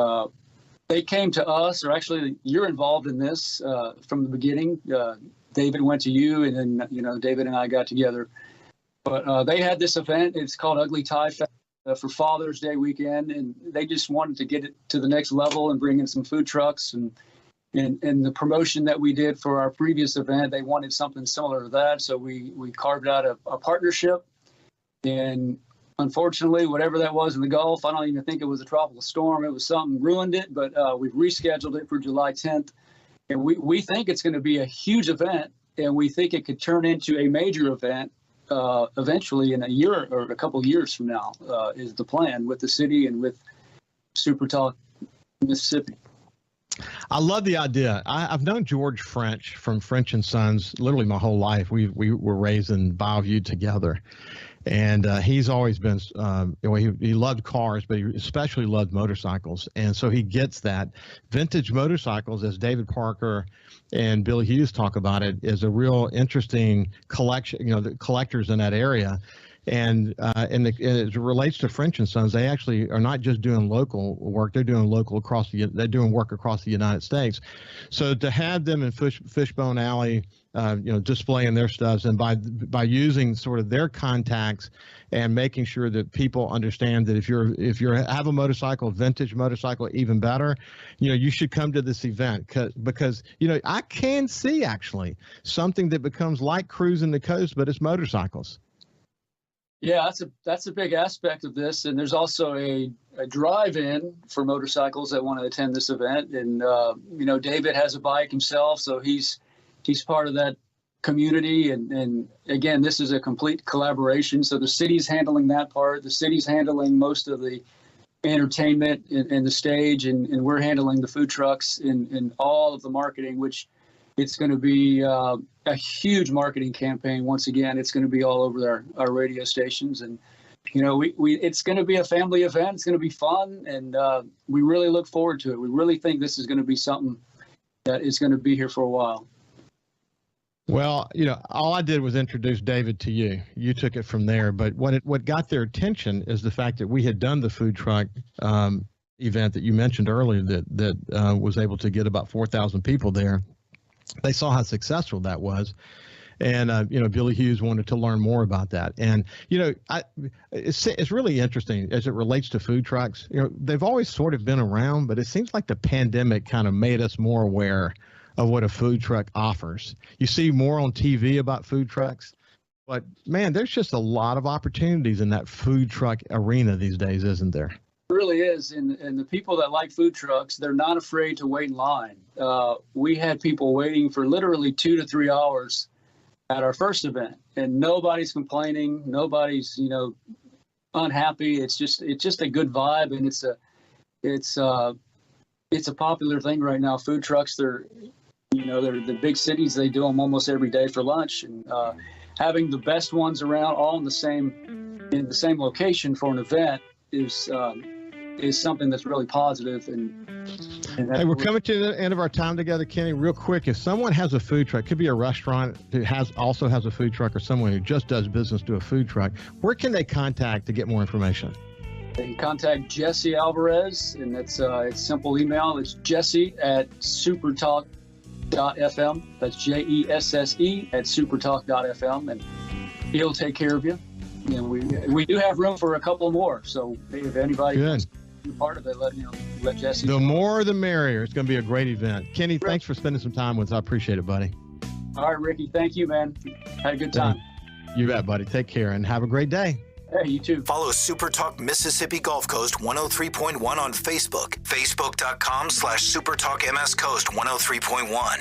they came to us, or actually, you're involved in this from the beginning. David went to you, and then David and I got together. But they had this event. It's called Ugly Tie Fest for Father's Day weekend, and they just wanted to get it to the next level and bring in some food trucks and the promotion that we did for our previous event. They wanted something similar to that, so we carved out a partnership. And unfortunately, whatever that was in the Gulf, I don't even think it was a tropical storm. It was something ruined it, but we've rescheduled it for July 10th, and we think it's going to be a huge event, and we think it could turn into a major event. Eventually in a year or a couple of years from now is the plan with the city and with SuperTalk Mississippi. I love the idea. I've known George French from French and Sons literally my whole life. We were raised in Bayview together. And he's always been, he loved cars, but he especially loved motorcycles. And so he gets that. Vintage motorcycles, as David Parker and Billy Hughes talk about it, is a real interesting collection, the collectors in that area. And as it relates to French and Sons, they actually are not just doing local work; they're doing they're doing work across the United States. So to have them in Fishbone Alley, displaying their stuff, and by using sort of their contacts and making sure that people understand that if you have a motorcycle, vintage motorcycle, even better, you should come to this event because I can see actually something that becomes like cruising the coast, but it's motorcycles. Yeah, that's a big aspect of this, and there's also a drive-in for motorcycles that want to attend this event. And David has a bike himself, so he's part of that community. And again, this is a complete collaboration. So the city's handling that part. The city's handling most of the entertainment and the stage, and we're handling the food trucks and all of the marketing, which it's going to be a huge marketing campaign. Once again, it's going to be all over our radio stations. And, it's going to be a family event. It's going to be fun. And we really look forward to it. We really think this is going to be something that is going to be here for a while. Well, all I did was introduce David to you. You took it from there. But what got their attention is the fact that we had done the food truck event that you mentioned earlier that was able to get about 4,000 people there. They saw how successful that was. And, Billy Hughes wanted to learn more about that. And, it's really interesting as it relates to food trucks. They've always sort of been around, but it seems like the pandemic kind of made us more aware of what a food truck offers. You see more on TV about food trucks, but man, there's just a lot of opportunities in that food truck arena these days, isn't there? It really is. And the people that like food trucks, they're not afraid to wait in line. We had people waiting for literally 2 to 3 hours at our first event, and nobody's complaining. Nobody's, unhappy. It's just a good vibe. And it's a popular thing right now. Food trucks, they're the big cities. They do them almost every day for lunch, and having the best ones around all in the same location for an event is something that's really positive. And hey, we're coming to the end of our time together, Kenny. Real quick, if someone has a food truck, could be a restaurant that also has a food truck, or someone who just does business to a food truck, where can they contact to get more information? They can contact Jesse Alvarez, and it's simple email. It's Jesse@supertalk.fm. That's JESSE @supertalk.fm, and he'll take care of you. we do have room for a couple more. So if anybody wants to be part of it, let Jesse. The more the merrier. It's going to be a great event. Kenny, thanks for spending some time with us. I appreciate it, buddy. All right, Ricky. Thank you, man. Had a good time. You bet, buddy. Take care and have a great day. Hey, you too. Follow SuperTalk Mississippi Gulf Coast 103.1 on Facebook. Facebook.com/SuperTalk MS Coast 103.1.